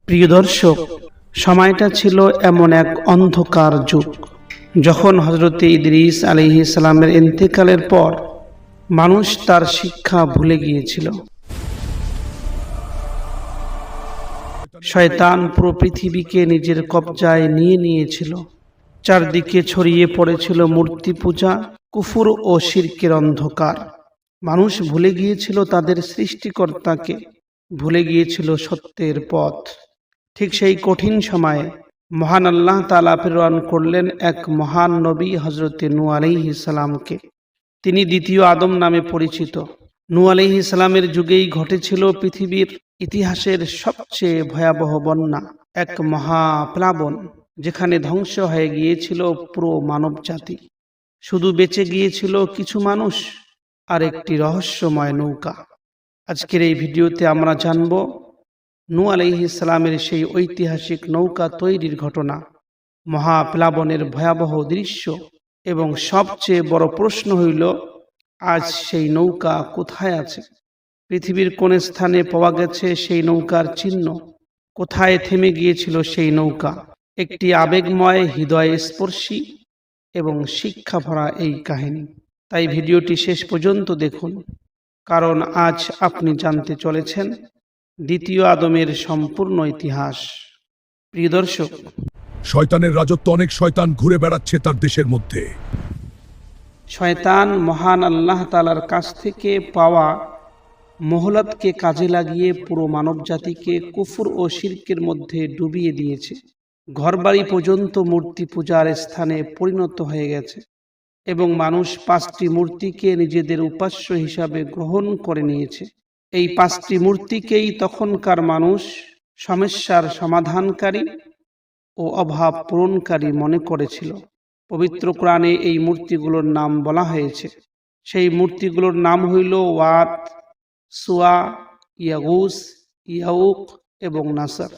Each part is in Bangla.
প্রিয় দর্শক, সময়টা ছিল এমন এক অন্ধকার যুগ যখন হযরতে ইদ্রিস আলাইহিস সালামের ইন্তেকালের পর মানুষ তার শিক্ষা ভুলে গিয়েছিল। শয়তান পুরো পৃথিবীকে নিজের কবজায় নিয়ে নিয়েছিল। চারদিকে ছড়িয়ে পড়েছিল মূর্তি পূজা, কুফর ও শিরকের অন্ধকার। মানুষ ভুলে গিয়েছিল তাদের সৃষ্টিকর্তাকে, ভুলে গিয়েছিল সত্যের পথ। ঠিক সেই কঠিন সময়ে মহান আল্লাহ তাআলা প্রেরণ করলেন এক মহান নবী হযরতে নূহ আলাইহিস সালামকে। তিনি দ্বিতীয় আদম নামে পরিচিত। নূহ আলাইহিস সালামের যুগেই ঘটেছিল পৃথিবীর ইতিহাসের সবচেয়ে ভয়াবহ বন্যা, এক মহাপ্লাবন, যেখানে ধ্বংস হয়ে গিয়েছিল পুরো মানব জাতি। শুধু বেঁচে গিয়েছিল কিছু মানুষ আর একটি রহস্যময় নৌকা। আজকের এই ভিডিওতে আমরা জানব নূহ আলাইহিস সালামের সেই ঐতিহাসিক নৌকা তৈরির ঘটনা, মহাপ্লাবনের ভয়াবহ দৃশ্য এবং সবচেয়ে বড় প্রশ্ন হইল, আজ সেই নৌকা কোথায় আছে? পৃথিবীর কোন স্থানে পাওয়া গেছে সেই নৌকার চিহ্ন? কোথায় থেমে গিয়েছিল সেই নৌকা? একটি আবেগময়, হৃদয়স্পর্শী এবং শিক্ষা ভরা এই কাহিনী। তাই ভিডিওটি শেষ পর্যন্ত দেখুন, কারণ আজ আপনি জানতে চলেছেন দ্বিতীয় আদমের সম্পূর্ণ ইতিহাস। প্রিয় দর্শক, শয়তানের রাজত্ব, অনেক শয়তান ঘুরে বেড়াচ্ছে তার দেশের মধ্যে। শয়তান মহান আল্লাহ তাআলার কাছ থেকে পাওয়া মোহলতকে কাজে লাগিয়ে পুরো মানব জাতিকে কুফর ও শিরকের মধ্যে ডুবিয়ে দিয়েছে। ঘরবাড়ি পর্যন্ত মূর্তি পূজার স্থানে পরিণত হয়ে গেছে এবং মানুষ 5টি মূর্তিকে নিজেদের উপাস্য হিসাবে গ্রহণ করে নিয়েছে। এই 5টি মূর্তিকেই তখনকার মানুষ সমস্যার সমাধানকারী ও অভাব পূরণকারী মনে করেছিল। পবিত্র কোরআনে এই মূর্তিগুলোর নাম বলা হয়েছে। সেই মূর্তিগুলোর নাম হইল ওয়াত, সুয়া, ইয়াগুস, ইয়াউক এবং নাসর।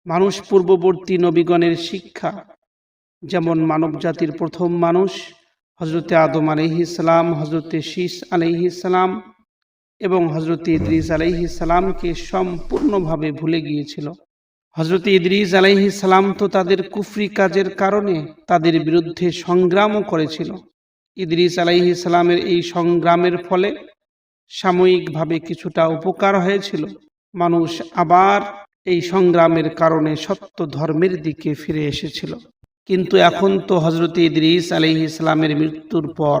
মানুষ পূর্ববর্তী নবীগণের শিক্ষা, যেমন মানব জাতির প্রথম মানুষ হযরতে আদম আলাইহিস সালাম, হযরতে শীস আলাইহিস সালাম এবং হযরতে ইদ্রিস আলাইহিস সালামকে সম্পূর্ণভাবে ভুলে গিয়েছিল। হযরতে ইদ্রিস আলাইহিস সালাম তো তাদের কুফরি কাজের কারণে তাদের বিরুদ্ধে সংগ্রামও করেছিল। ইদ্রিস আলাইহিস সালামের এই সংগ্রামের ফলে সাময়িকভাবে কিছুটা উপকার হয়েছিল। মানুষ আবার এই সংগ্রামের কারণে সত্য ধর্মের দিকে ফিরে এসেছিল। কিন্তু এখন তো হযরতে ইদ্রিস আলাইহিস সালামের মৃত্যুর পর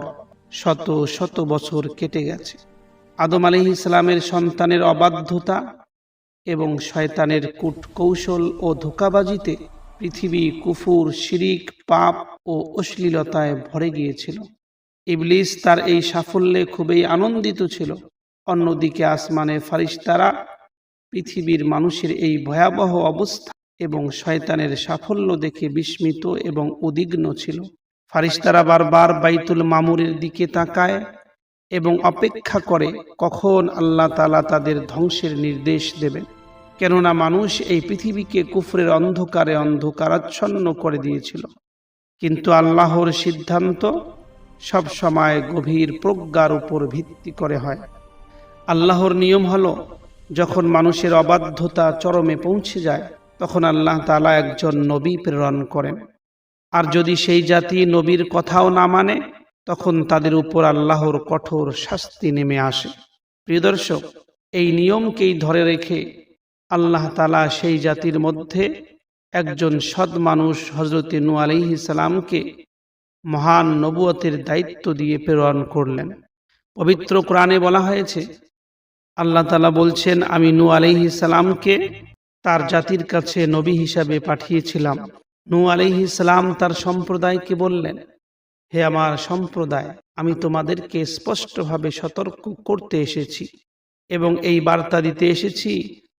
শত শত বছর কেটে গেছে। আদম আলাইহিস সালামের সন্তানের অবাধ্যতা এবং শয়তানের কূটকৌশল ও ধোঁকাবাজিতে পৃথিবী কুফর, শিরিক, পাপ ও অশ্লীলতায় ভরে গিয়েছিল। ইবলিস তার এই সাফল্যে খুবই আনন্দিত ছিল। অন্যদিকে আসমানে ফারিস্তারা পৃথিবীর মানুষের এই ভয়াবহ অবস্থা এবং শয়তানের সাফল্য দেখে বিস্মিত এবং উদ্বিগ্ন ছিল। ফারিস্তারা বারবার বাইতুল মামুরের দিকে তাকায় এবং অপেক্ষা করে কখন আল্লাহ তাআলা তাদের ধ্বংসের নির্দেশ দেবেন। কেননা মানুষ এই পৃথিবীকে কুফরের অন্ধকারে অন্ধকারাচ্ছন্ন করে দিয়েছিল। কিন্তু আল্লাহর সিদ্ধান্ত সব সময় গভীর প্রজ্ঞার উপর ভিত্তি করে হয়। আল্লাহর নিয়ম হলো, যখন মানুষের অবাধ্যতা চরমে পৌঁছে যায় তখন আল্লাহ তাআলা একজন নবী প্রেরণ করেন। আর যদি সেই জাতি নবীর কথাও না মানে তখন তাদের উপর আল্লাহর কঠোর শাস্তি নেমে আসে। প্রিয় দর্শক, এই নিয়মকেই ধরে রেখে আল্লাহ তাআলা সেই জাতির মধ্যে একজন সৎ মানুষ হযরতে নূহ আলাইহিস সালামকে মহান নবুয়তের দায়িত্ব দিয়ে প্রেরণ করলেন। পবিত্র কোরআনে বলা হয়েছে, আল্লাহ তাআলা বলছেন, আমি নূহ আলাইহিস সালামকে তার জাতির কাছে নবী হিসাবে পাঠিয়েছিলাম। নূহ আলাইহিস সালাম তার সম্প্রদায়কে বললেন, হে আমার সম্প্রদায়, আমি তোমাদেরকে স্পষ্টভাবে সতর্ক করতে এসেছি এবং এই বার্তা দিতে এসেছি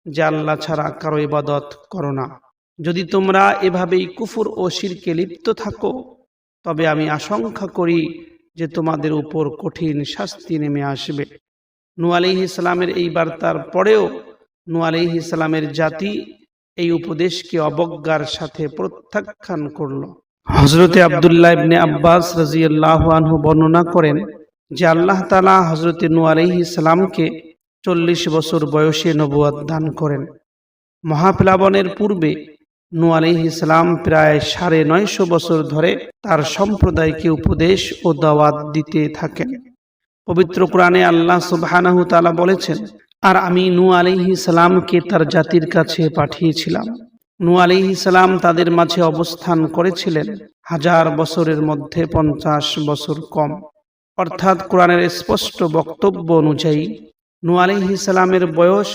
যে আল্লাহ ছাড়া কারো ইবাদত করো না। যদি তোমরা এভাবেই কুফর ও শিরকে লিপ্ত থাকো তবে আমি আশঙ্কা করি যে তোমাদের উপর কঠিন শাস্তি নেমে আসবে। নূহ আলাইহিস সালামের এই বার্তার পরেও নূহ আলাইহিস সালামের জাতি এই উপদেশকে অবজ্ঞার সাথে প্রত্যাখ্যান করল। হযরতে আব্দুল্লাহ ইবনে আব্বাস রাদিয়াল্লাহু আনহু বর্ণনা করেন যে আল্লাহ তাআলা হযরতে নূহ আলাইহিস সালামকে 40 বছর বয়সে নবুয়ত দান করেন। মহাপ্লাবনের পূর্বে নূহ আলাইহিস সালাম প্রায় ৯৫০ বছর ধরে তার সম্প্রদায়কে উপদেশ ও দাওয়াত দিতে থাকেন। পবিত্র কোরআনে আল্লাহ সুবহানাহু তাআলা বলেছেন, আর আমি নূহ আলাইহিস সালামকে তার জাতির কাছে পাঠিয়েছিলাম। নূহ আলাইহিস সালাম তাদের মাঝে অবস্থান করেছিলেন ১০০০ বছরের মধ্যে ৫০ বছর কম। অর্থাৎ কোরআনের স্পষ্ট বক্তব্য অনুযায়ী নূহ আলাইহিস সালামের বয়স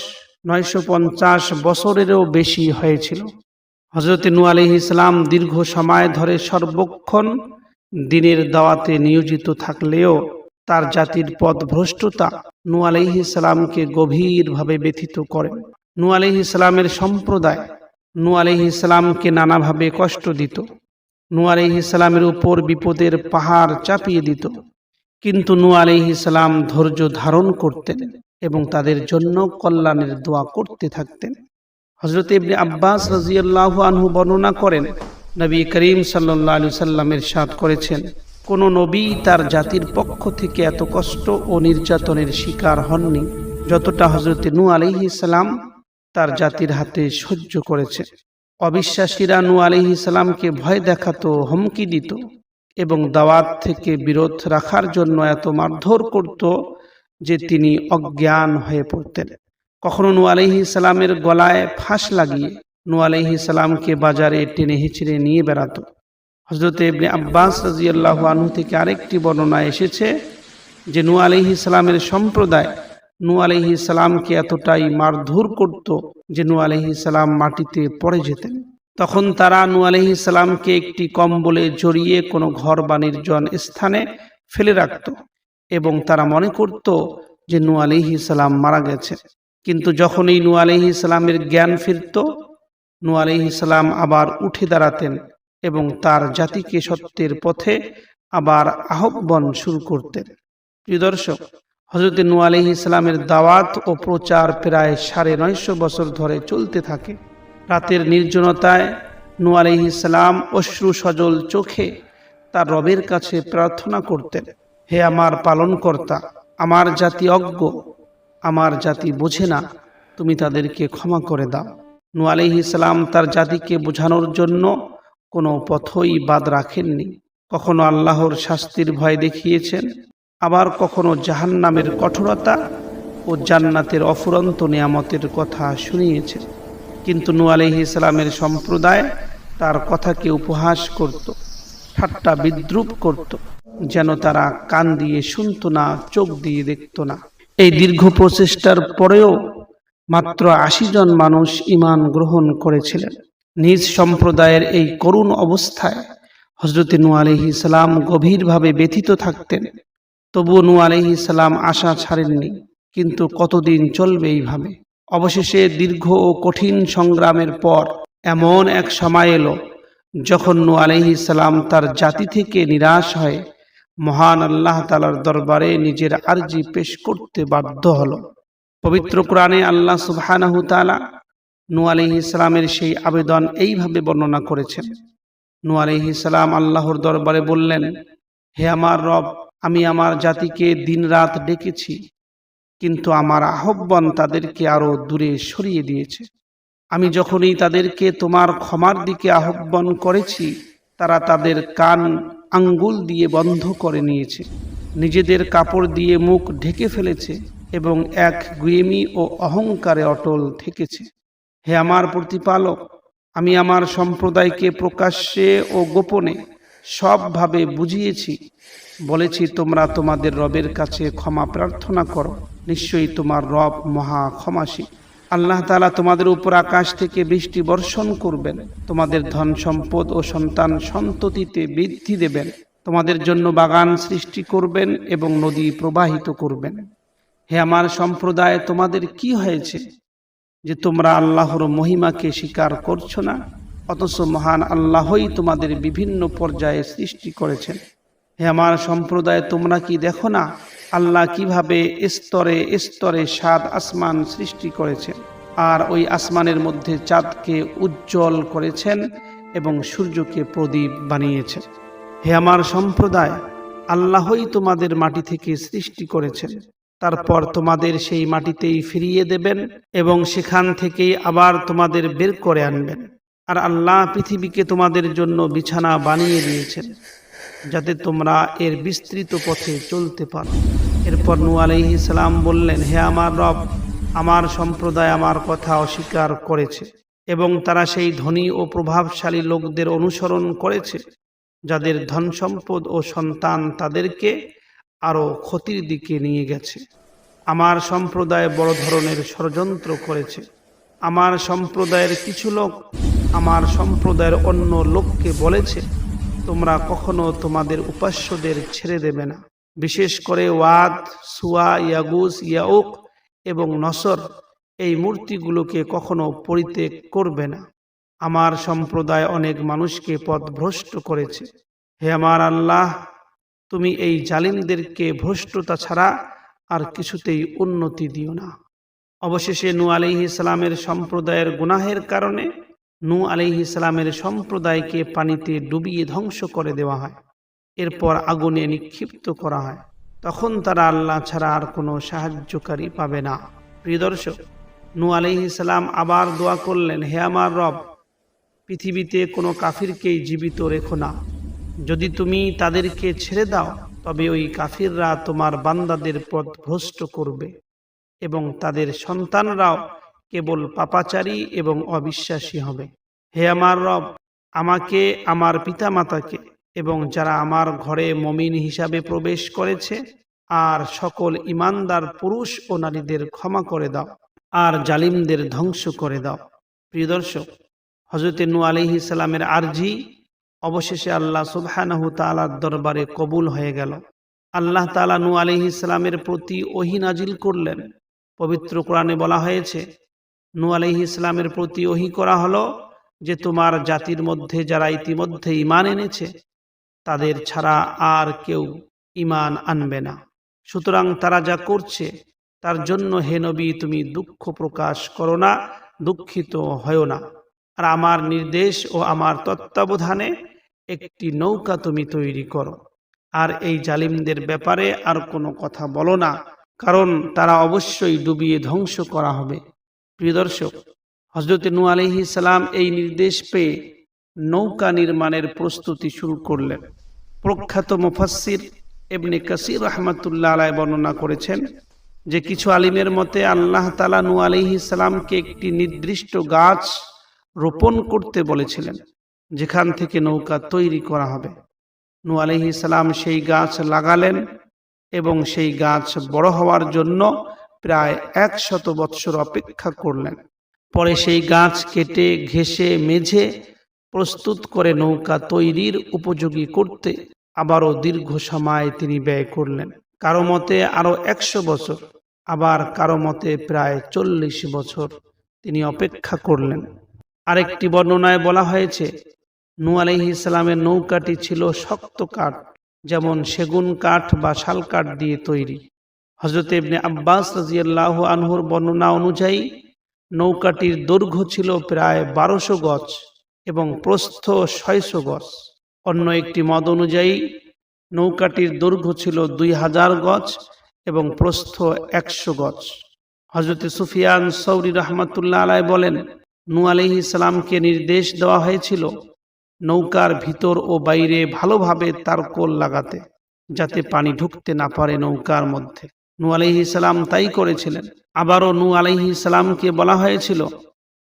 ৯৫০ বছরেরও বেশি হয়েছিল। হযরত নূহ আলাইহিস সালাম দীর্ঘ সময় ধরে সর্বক্ষণ দ্বীনের দাওয়াতে নিয়োজিত থাকলেও তার জাতির পথভ্রষ্টতা নূহ আলাইহিস সালামকে গভীরভাবে ব্যথিত করে। নূহ আলাইহিস সালামের সম্প্রদায় নূহ আলাইহিস সালামকে নানাভাবে কষ্ট দিত। নূহ আলাইহিস সালামের উপর বিপদের পাহাড় চাপিয়ে দিত, কিন্তু নূহ আলাইহিস সালাম ধৈর্য ধারণ করতেন এবং তাদের জন্য কল্যাণের দোয়া করতে থাকতেন। হযরত ইবনে আব্বাস রাদিয়াল্লাহু আনহু বর্ণনা করেন, নবী করিম সাল্লাল্লাহু আলাইহি সাল্লাম ইরশাদ করেছেন, কোন নবী তার জাতির পক্ষ থেকে এত কষ্ট ও নির্যাতনের শিকার হননি যতটা হযরত নূহ আলাইহিস সালাম তার জাতির হাতে সহ্য করেছে। অবিশ্বাসীরা নূহ আলাইহিস সালামকে ভয় দেখাতো, হুমকি দিত এবং দাওয়াত থেকে বিরত রাখার জন্য এত মারধর করত যে তিনি অজ্ঞান হয়ে পড়তেন। কখনো নূহ আলাইহিস সালামের গলায় ফাঁস লাগিয়ে নূহ আলাইহিস সালামকে বাজারে টেনে হিঁচড়ে নিয়ে বেড়াতো। হযরত ইবনে আব্বাস রাদিয়াল্লাহু আনহু থেকে আরেকটি বর্ণনা এসেছে যে নূহ আলাইহিস সালামের সম্প্রদায় নূহ আলাইহিস সালামকে এতটাই মারধর করত যে নূহ আলাইহিস সালাম মাটিতে পড়ে যেতেন। তখন তারা নূহ আলাইহিস সালামকে একটি কম্বলে জড়িয়ে কোনো ঘর বা নির্জন স্থানে ফেলে রাখত এবং তারা মনে করত যে নূহ আলাইহিস সালাম মারা গেছে। কিন্তু যখনই নূহ আলাইহিস সালামের জ্ঞান ফিরত, নূহ আলাইহিস সালাম আবার উঠে দাঁড়াতেন এবং তার জাতিকে সত্যের পথে আবার আহ্বান শুরু করতেন। প্রিয় দর্শক, হযরত নূহ আলাইহিস সালামের দাওয়াত ও প্রচার প্রায় ৯৫০ বছর ধরে চলতে থাকে। রাতের নির্জনতায় নূহ আলাইহিস সালাম অশ্রু সজল চোখে তার রবের কাছে প্রার্থনা করতেন, হে আমার পালনকর্তা, আমার জাতি অজ্ঞ, আমার জাতি বোঝে না, তুমি তাদেরকে ক্ষমা করে দাও। নূহ আলাইহিস সালাম তার জাতিকে বোঝানোর জন্য কোনো পথই বাদ রাখেননি। কখনো আল্লাহর শাস্তির ভয় দেখিয়েছেন, আবার কখনো জাহান্নামের কঠোরতা ও জান্নাতের অফুরন্ত নিয়ামতের কথা শুনিয়েছেন। কিন্তু নূহ আলাইহিস সালামের সম্প্রদায় তার কথাকে উপহাস করত, ঠাট্টা বিদ্রূপ করত, যেন তারা কান দিয়ে শুনত না, চোখ দিয়ে দেখত না। এই দীর্ঘ প্রচেষ্টার পরেও মাত্র ৮০ জন মানুষ ঈমান গ্রহণ করেছিলেন। নিজ সম্প্রদায়ের এই করুণ অবস্থায় হযরত নূহ আলাইহিস সালাম গভীরভাবে ব্যথিত থাকতেন। তবুও নূহ আলাইহিস সালাম আশা ছাড়েননি। কিন্তু কতদিন চলবে এইভাবে? অবশেষে দীর্ঘ ও কঠিন সংগ্রামের পর এমন এক সময় এলো যখন নূহ আলাইহিস সালাম তার জাতি থেকে নিরাশ হয়ে মহান আল্লাহ তাআলার দরবারে নিজের আরজি পেশ করতে বাধ্য হলো। পবিত্র কোরআনে আল্লাহ সুবহানাহু তাআলা নূহ আলাইহিস সালামের সেই আবেদন এইভাবে বর্ণনা করেছেন। নূহ আলাইহিস সালাম আল্লাহর দরবারে বললেন, হে আমার রব, আমি আমার জাতিকে দিনরাত ডেকেছি, কিন্তু আমার আহ্বান তাদেরকে আরো দূরে সরিয়ে দিয়েছে। আমি যখনই তাদেরকে তোমার ক্ষমার দিকে আহ্বান করেছি, তারা তাদের কান আঙ্গুল দিয়ে বন্ধ করে নিয়েছে, নিজেদের কাপড় দিয়ে মুখ ঢেকে ফেলেছে এবং এক গুয়েমি ও অহংকারে অটল থেকেছে। হে আমার প্রতিপালক, আমি আমার সম্প্রদায়কে প্রকাশ্যে ও গোপনে সবভাবে বুঝিয়েছি, বলেছি তোমরা তোমাদের রবের কাছে ক্ষমা প্রার্থনা করো, নিশ্চয়ই তোমার রব মহা ক্ষমাশীল। আল্লাহ তাআলা তোমাদের উপর আকাশ থেকে বৃষ্টি বর্ষণ করবেন, তোমাদের ধন সম্পদ ও সন্তান সন্ততিতে বৃদ্ধি দেবেন, তোমাদের জন্য বাগান সৃষ্টি করবেন এবং নদী প্রবাহিত করবেন। হে আমার সম্প্রদায়, তোমাদের কি হয়েছে যে তোমরা আল্লাহর মহিমাকে স্বীকার করছো না, অথচ মহান আল্লাহই তোমাদের বিভিন্ন পর্যায়ে সৃষ্টি করেছেন। হে আমার সম্প্রদায়, তোমরা কি দেখো না আল্লাহ কিভাবে স্তরে স্তরে ৭ আসমান সৃষ্টি করেছেন, আর ওই আসমানের মধ্যে চাঁদকে উজ্জ্বল করেছেন এবং সূর্যকে প্রদীপ বানিয়েছেন। হে আমার সম্প্রদায়, আল্লাহই তোমাদের মাটি থেকে সৃষ্টি করেছেন তারপর তোমাদের সেই মাটিতেই ফিরিয়ে দেবেন এবং সেখান থেকেই আবার তোমাদের বের করে আনবেন। আর আল্লাহ পৃথিবীকে তোমাদের জন্য বিছানা বানিয়ে দিয়েছেন যাতে তোমরা এর বিস্তৃত পথে চলতে পারো। এরপর নূহ আলাইহিস সালাম বললেন, হে আমার রব, আমার সম্প্রদায় আমার কথা অস্বীকার করেছে এবং তারা সেই ধনী ও প্রভাবশালী লোকদের অনুসরণ করেছে যাদের ধন সম্পদ ও সন্তান তাদেরকে আরো ক্ষতির দিকে নিয়ে গেছে। আমার সম্প্রদায় বড় ধরনের ষড়যন্ত্র করেছে। আমার সম্প্রদায়ের কিছু লোক আমার সম্প্রদায়ের অন্য লোককে বলেছে, তোমরা কখনো তোমাদের উপাস্যদের ছেড়ে দেবে না, বিশেষ করে ওয়াদ, সুয়া, ইয়াগুস, ইয়াউক এবং নসর এই মূর্তিগুলোকে কখনো পরিত্যাগ করবে না। আমার সম্প্রদায় অনেক মানুষকে পথভ্রষ্ট করেছে। হে আমার আল্লাহ, তুমি এই জালিমদেরকে ভ্রষ্টতা ছাড়া আর কিছুতেই উন্নতি দিও না। অবশেষে নূহ আলাইহিস সালামের সম্প্রদায়ের গুনাহের কারণে নূহ আলাইহিস সালামের সম্প্রদায়কে পানিতে ডুবিয়ে ধ্বংস করে দেওয়া হয়। এরপর আগুনে নিক্ষিপ্ত করা হয়। তখন তারা আল্লাহ ছাড়া আর কোনো সাহায্যকারী পাবে না। প্রিয় দর্শক, নূহ আলাইহিস সালাম আবার দোয়া করলেন, হে আমার রব, পৃথিবীতে কোনো কাফিরকেই জীবিত রেখো না। যদি তুমি তাদেরকে ছেড়ে দাও তবে ওই কাফিররা তোমার বান্দাদের পথ ভ্রষ্ট করবে এবং তাদের সন্তানরাও কেবল পাপাচারী এবং অবিশ্বাসী হবে। হে আমার রব, আমাকে, আমার পিতামাতাকে এবং যারা আমার ঘরে মমিন হিসাবে প্রবেশ করেছে আর সকল ইমানদার পুরুষ ও নারীদের ক্ষমা করে দাও আর জালিমদের ধ্বংস করে দাও। প্রিয় দর্শক, হযরত নূহ আলাইহিস সালামের আরজি অবশেষে আল্লাহ সুবহানাহু তাআলার দরবারে কবুল হয়ে গেল। আল্লাহ তাআলা নূহ আলাইহিস সালামের প্রতি ওহী নাজিল করলেন। পবিত্র কোরআনে বলা হয়েছে, নূহ আলাইহিস সালামের প্রতি ওহী করা হলো যে তোমার জাতির মধ্যে যারা ইতিমধ্যে ঈমান এনেছে তাদের ছাড়া আর কেউ ঈমান আনবে না। সুতরাং তারা যা করছে তার জন্য হে নবী তুমি দুঃখ প্রকাশ করো না, দুঃখিত হয়ো না। আর আমার নির্দেশ ও আমার তত্ত্বাবধানে একটি নৌকা তুমি তৈরি করো। আর এই জালিমদের ব্যাপারে আর কোনো কথা বলো না, কারণ তারা অবশ্যই ডুবিয়ে ধ্বংস করা হবে। প্রিয় দর্শক, হযরত নূহ আলাইহিস সালাম এই নির্দেশ পেয়ে নৌকা নির্মাণের প্রস্তুতি শুরু করলেন। প্রখ্যাত মুফাসসির ইবনে কাসির রাহমাতুল্লাহ আলাইহি বর্ণনা করেছেন যে কিছু আলিমের মতে আল্লাহ তাআলা নূহ আলাইহিস সালামকে একটি নির্দিষ্ট গাছ রোপণ করতে বলেছিলেন যেখান থেকে নৌকা তৈরি করা হবে। নূহ আলাইহিস সালাম সেই গাছ লাগালেন এবং সেই গাছ বড় হওয়ার জন্য প্রায় 100 বৎসর অপেক্ষা করলেন। পরে সেই গাছ কেটে ঘেঁষে মেঝে প্রস্তুত করে নৌকা তৈরির উপযোগী করতে আবারও দীর্ঘ সময় তিনি ব্যয় করলেন। কারো মতে আরো 100 বছর, আবার কারো মতে প্রায় 40 বছর তিনি অপেক্ষা করলেন। আরেকটি বর্ণনায় বলা হয়েছে নূহ আলাইহিস সালামের নৌকাটি ছিল শক্ত কাঠ, যেমন সেগুন কাঠ বা শাল কাঠ দিয়ে তৈরি। হযরত ইবনে আব্বাস রাদিয়াল্লাহু আনহুর বর্ণনা অনুযায়ী নৌকাটির দৈর্ঘ্য ছিল প্রায় 1200 গজ এবং প্রস্থ 600 গজ। অন্য একটি মত অনুযায়ী নৌকাটির দৈর্ঘ্য ছিল 2000 গজ এবং প্রস্থ 100 গজ। হযরত সুফিয়ান সৌরি রাহমাতুল্লাহ আলাইহি বলেন, নূহ আলাইহিস সালামকে নির্দেশ দেওয়া হয়েছিল নৌকার ভিতর ও বাইরে ভালোভাবে তারকোল লাগাতে, যাতে পানি ঢুকতে না পারে নৌকার মধ্যে। নূহ আলাইহিস সালাম তাই করেছিলেন। আবারও নূহ আলাইহিস সালামকে বলা হয়েছিল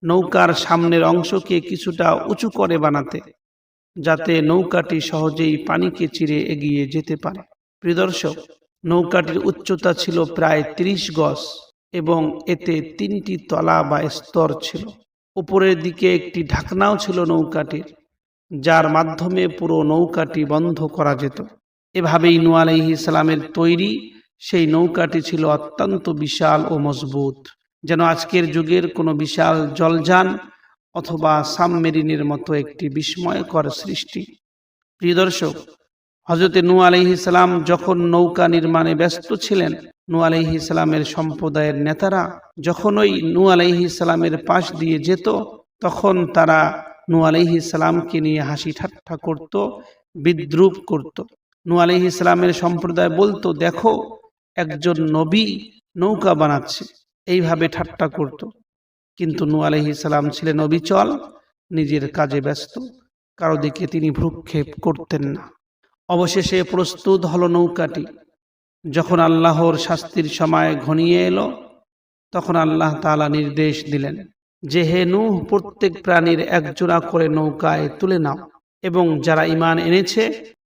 নৌকার সামনের অংশকে কিছুটা উঁচু করে বানাতে, যাতে নৌকাটি সহজেই পানিকে চিরে এগিয়ে যেতে পারে। প্রিয় দর্শক, নৌকাটির উচ্চতা ছিল প্রায় 30 গজ এবং এতে 3টি তলা বা স্তর ছিল। উপরের দিকে একটি ঢাকনাও ছিল নৌকাটির, যার মাধ্যমে পুরো নৌকাটি বন্ধ করা যেত। এভাবেই নূহ আলাইহিস সালামের তৈরি সেই নৌকাটি ছিল অত্যন্ত বিশাল ও মজবুত, যেন আজকের যুগের কোনো বিশাল জলযান অথবা সাবমেরিনের মতো একটি বিস্ময়কর সৃষ্টি। প্রিয় দর্শক, হযরত নূহ আলাইহিস সালাম যখন নৌকা নির্মাণে ব্যস্ত ছিলেন, নূহ আলাইহিস সালামের সম্প্রদায়ের নেতারা যখন ওই নূহ আলাইহিস সালামের পাশ দিয়ে যেত, তখন তারা নূহ আলাইহিস সালামকে নিয়ে হাসি ঠাট্টা করত, বিদ্রূপ করত। নূহ আলাইহিস সালামের সম্প্রদায় বলতো, দেখো একজন নবী নৌকা বানাচ্ছে, এইভাবে ঠাট্টা করত। কিন্তু নূহ আলাইহিস সালাম ছিলেন অবিচল, নিজের কাজে ব্যস্ত, কারো দিকে তিনি ভ্রুক্ষেপ করতেন না। অবশেষে প্রস্তুত হলো নৌকাটি। যখন আল্লাহর শাস্তির সময় ঘনিয়ে এলো, তখন আল্লাহ তাআলা নির্দেশ দিলেন যে, হে নূহ, প্রত্যেক প্রাণীর একজোড়া করে নৌকায় তুলে নাও এবং যারা ঈমান এনেছে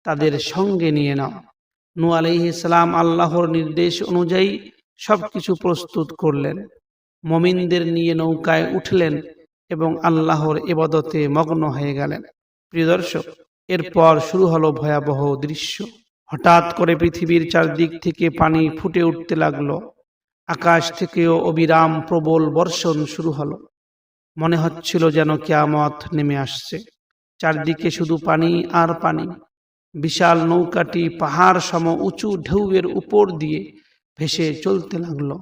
তাদের সঙ্গে নিয়ে নাও। নূহ আলাইহিস সালাম আল্লাহর নির্দেশ অনুযায়ী সবকিছু প্রস্তুত করলেন, মুমিনদের নিয়ে নৌকায় উঠলেন এবং আল্লাহর ইবাদতে মগ্ন হয়ে গেলেন। প্রিয় দর্শক, এরপর শুরু হলো ভয়াবহ দৃশ্য। হঠাৎ করে পৃথিবীর চারদিক থেকে পানি ফুটে উঠতে লাগলো। আকাশ থেকেও অবিরাম প্রবল বর্ষণ শুরু হলো। মনে হচ্ছিল যেন কিয়ামত নেমে আসছে। চারদিকে শুধু পানি আর পানি। বিশাল নৌকাটি পাহাড় সম উঁচু ঢেউয়ের উপর দিয়ে ভেসে চলতে লাগলো।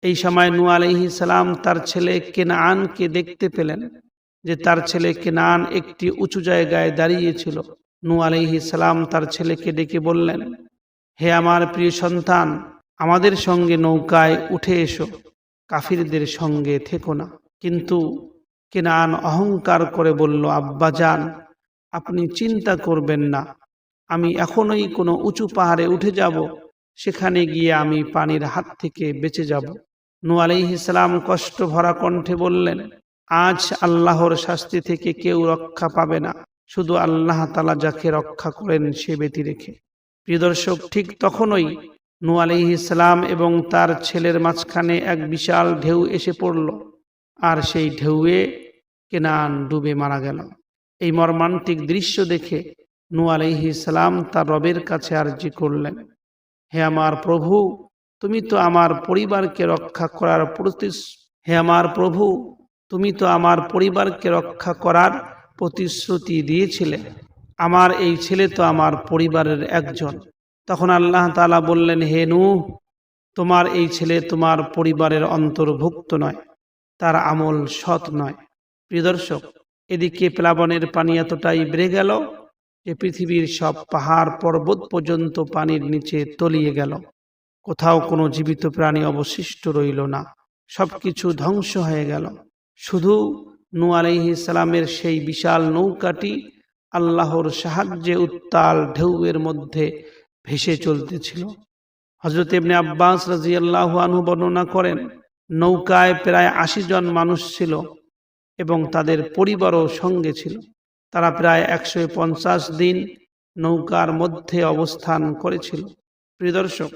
এই সময় নূহ আলাইহিস সালাম তার ছেলে কেনানকে দেখতে পেলেন যে তার ছেলে কেনান একটি উঁচু জায়গায় দাঁড়িয়েছিল। নূহ আলাইহিস সালাম তার ছেলেকে ডেকে বললেন, হে আমার প্রিয় সন্তান, আমাদের সঙ্গে নৌকায় উঠে এসো, কাফিরদের সঙ্গে থেকো না। কিন্তু কেনান অহংকার করে বলল, আব্বাজান, আপনি চিন্তা করবেন না, আমি এখনই কোনো উঁচু পাহাড়ে উঠে যাব, সেখানে গিয়ে আমি পানির হাত থেকে বেঁচে যাব। নূহ আলাইহিস সালাম কষ্ট ভরা কণ্ঠে বললেন, আজ আল্লাহর শাস্তি থেকে কেউ রক্ষা পাবে না, শুধু আল্লাহ তাআলা যাকে রক্ষা করেন সে ব্যতি রেখে। প্রিয় দর্শক, ঠিক তখনই নূহ আলাইহিস সালাম এবং তার ছেলের মাঝখানে এক বিশাল ঢেউ এসে পড়ল, আর সেই ঢেউয়ে কেনান ডুবে মারা গেল। এই মর্মান্তিক দৃশ্য দেখে নূহ আলাইহিস সালাম তার রবের কাছে আরজি করলেন, হে আমার প্রভু, তুমি তো আমার পরিবারকে রক্ষা করার প্রতিশ্রুতি দিয়েছিলে। আমার এই ছেলে তো আমার পরিবারের একজন। তখন আল্লাহ তাআলা বললেন, হে নূহ, তোমার এই ছেলে তোমার পরিবারের অন্তর্ভুক্ত নয়, তার আমল সৎ নয়। প্রিয় দর্শক, এদিকে প্লাবনের পানি এতটাই বেড়ে গেল যে পৃথিবীর সব পাহাড় পর্বত পর্যন্ত পানির নিচে তলিয়ে গেল। কোথাও কোনো জীবিত প্রাণী অবশিষ্ট রইল না, সবকিছু ধ্বংস হয়ে গেল। শুধু নূহ আলাইহিস সালামের সেই বিশাল নৌকাটি আল্লাহর সাহায্যে উত্তাল ঢেউয়ের মধ্যে ভেসে চলতেছিল। হযরত ইবনে আব্বাস রাদিয়াল্লাহু আনহু বর্ণনা করেন, নৌকায় প্রায় ৮০ জন মানুষ ছিল এবং তাদের পরিবারও সঙ্গে ছিল। তারা প্রায় ১৫০ দিন নৌকার মধ্যে অবস্থান করেছিল। প্রিয় দর্শক,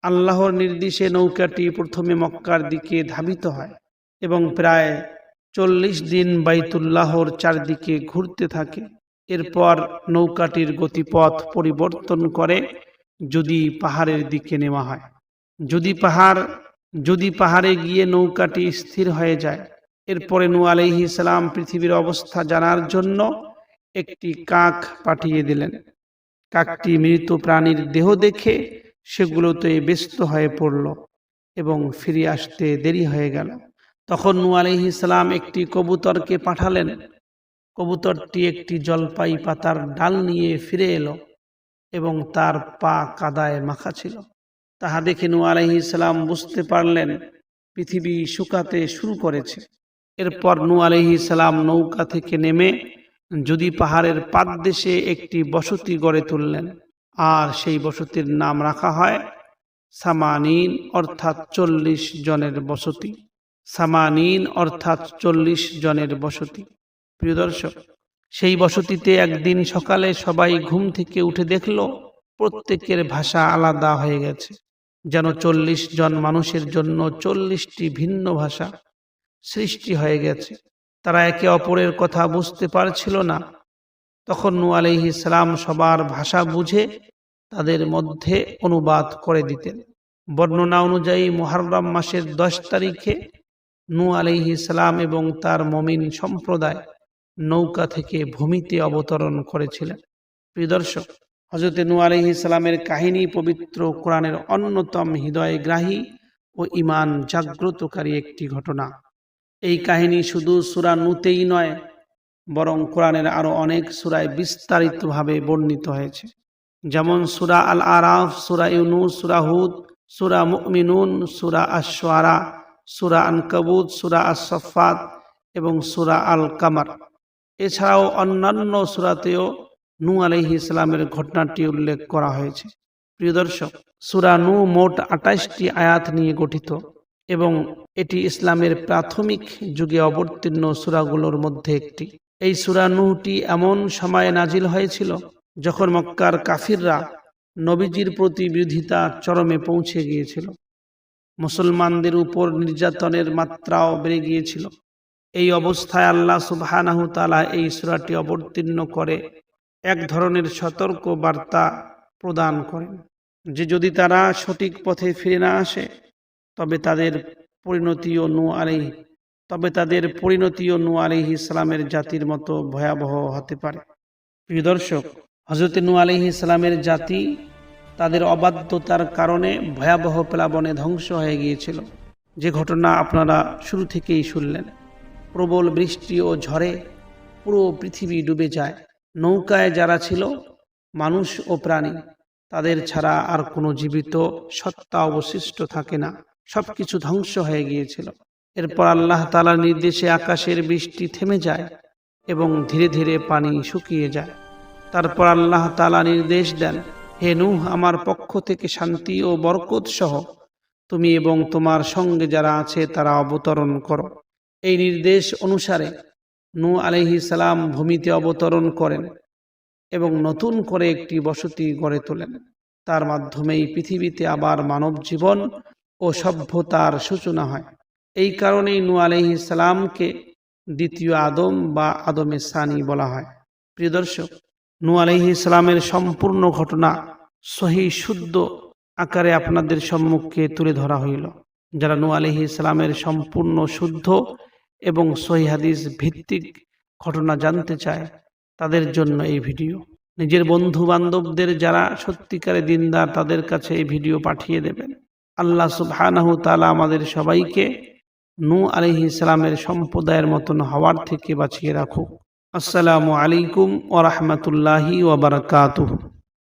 আল্লাহর নির্দেশে নৌকাটি প্রথমে মক্কার দিকে ধাবিত হয় এবং প্রায় ৪০ দিন বাইতুল্লাহর চারদিকে ঘুরতে থাকে। এরপর নৌকাটির গতিপথ পরিবর্তন করে যদি পাহাড়ের দিকে নেওয়া হয়। যদি পাহাড়ে গিয়ে নৌকাটি স্থির হয়ে যায়, এরপরে নূহ আলাইহিস সালাম পৃথিবীর অবস্থা জানার জন্য একটি কাক পাঠিয়ে দিলেন। কাকটি মৃত প্রাণীর দেহ দেখে সেগুলোতে ব্যস্ত হয়ে পড়ল এবং ফিরে আসতে দেরি হয়ে গেল। তখন নূহ আলাইহিস সালাম একটি কবুতরকে পাঠালেন। কবুতরটি একটি জলপাই পাতার ডাল নিয়ে ফিরে এলো এবং তার পা কাদায় মাখা ছিল। তাহা দেখে নূহ আলাইহিস সালাম বুঝতে পারলেন পৃথিবী শুকাতে শুরু করেছে। এরপর নূহ আলাইহিস সালাম নৌকা থেকে নেমে যদি পাহাড়ের পাদদেশে একটি বসতি গড়ে তুললেন, আর সেই বসতির নাম রাখা হয় সামানিন, অর্থাৎ ৪০ জনের বসতি। সামানিন অর্থাৎ ৪০ জনের বসতি। প্রিয় দর্শক, সেই বসতিতে একদিন সকালে সবাই ঘুম থেকে উঠে দেখল প্রত্যেকের ভাষা আলাদা হয়ে গেছে, যেন ৪০ জন মানুষের জন্য ৪০টি ভিন্ন ভাষা সৃষ্টি হয়ে গেছে। তারা একে অপরের কথা বুঝতে পারছিল না। তখন নূহ আলাইহিস সালাম সবার ভাষা বুঝে তাদের মধ্যে অনুবাদ করে দিতেন। বর্ণনা অনুযায়ী মুহররম মাসের 10 তারিখে নূহ আলাইহিস সালাম এবং তার মুমিন সম্প্রদায় নৌকা থেকে ভূমিতে অবতরণ করেছিলেন। প্রিয় দর্শক, হযরত নূহ আলাইহিস সালামের কাহিনী পবিত্র কোরআনের অন্যতম হৃদয়গ্রাহী ও ঈমান জাগ্রতকারী একটি ঘটনা। এই কাহিনী শুধু সূরা নূতেই নয়, বরং কোরআনের আরো অনেক সূরায় বিস্তারিতভাবে বর্ণিত হয়েছে। যেমন সূরা আল আরাফ, সূরা ইউনূস, সূরা হুদ, সূরা মুমিনুন, সূরা আশ-শুআরা, সূরা আনকাবুত, সূরা আস-সাফফাত এবং সূরা আল কামার। এছাড়াও অন্যান্য সূরাতেও নূহ আলাইহিস সালামের ঘটনাটি উল্লেখ করা হয়েছে। প্রিয় দর্শক, সূরা নূহ মোট 28টি আয়াত নিয়ে গঠিত এবং এটি ইসলামের প্রাথমিক যুগে অবতীর্ণ সূরাগুলোর মধ্যে একটি। এই সূরা নূহটি এমন সময়ে নাজিল হয়েছিল যখন মক্কার কাফিররা নবীজির প্রতি বিরোধিতা চরমে পৌঁছে গিয়েছিল। মুসলমানদের উপর নির্যাতনের মাত্রাও বেড়ে গিয়েছিল। এই অবস্থায় আল্লাহ সুবহানাহু তাআলা এই সূরাটি অবতীর্ণ করে এক ধরনের সতর্ক বার্তা প্রদান করেন যে যদি তারা সঠিক পথে ফিরে না আসে তবে তাদের পরিণতিও নূহ আলাইহিস সালামের জাতির মতো ভয়াবহ হতে পারে। প্রিয় দর্শক, হযরত নূহ আলাইহিস সালামের জাতি তাদের অবাধ্যতার কারণে ভয়াবহ প্লাবনে ধ্বংস হয়ে গিয়েছিল, যে ঘটনা আপনারা শুরু থেকেই শুনলেন। প্রবল বৃষ্টি ও ঝড়ে পুরো পৃথিবী ডুবে যায়। নৌকায় যারা ছিল মানুষ ও প্রাণী, তাদের ছাড়া আর কোনো জীবিত সত্তা অবশিষ্ট থাকে না। সবকিছু ধ্বংস হয়ে গিয়েছিল। এরপর আল্লাহ তাআলার নির্দেশে আকাশের বৃষ্টি থেমে যায় এবং ধীরে ধীরে পানি শুকিয়ে যায়। তারপর আল্লাহ তাআলা নির্দেশ দেন, হে নূহ, আমার পক্ষ থেকে শান্তি ও বরকত সহ তুমি এবং তোমার সঙ্গে যারা আছে তারা অবতরণ করো। এই নির্দেশ অনুসারে নূহ আলাইহিস সালাম ভূমিতে অবতরণ করেন এবং নতুন করে একটি বসতি গড়ে তোলেন। তার মাধ্যমেই পৃথিবীতে আবার মানব জীবন ও সভ্যতার সূচনা হয়। এই কারণেই নূহ আলাইহিস সালামকে দ্বিতীয় আদম বা আদমে সানি বলা হয়। প্রিয় দর্শক, নূহ আলাইহিস সালামের সম্পূর্ণ ঘটনা সহিহ শুদ্ধ আকারে আপনাদের সম্মুখে তুলে ধরা হইল। যারা নূহ আলাইহিস সালামের সম্পূর্ণ শুদ্ধ এবং সহিহ হাদিস ভিত্তিক ঘটনা জানতে চায় তাদের জন্য এই ভিডিও। নিজের বন্ধু বান্ধবদের যারা সত্যিকারে দিনদার তাদের কাছে এই ভিডিও পাঠিয়ে দেবেন। আল্লাহ সুবহানাহু তাআলা আমাদের সবাইকে নূহ আলাইহিস সালামের সম্প্রদায়ের মতন হওয়ার থেকে বাঁচিয়ে রাখুক। আসসালামু আলাইকুম ওয়া রাহমাতুল্লাহি ওয়া বারাকাতুহু।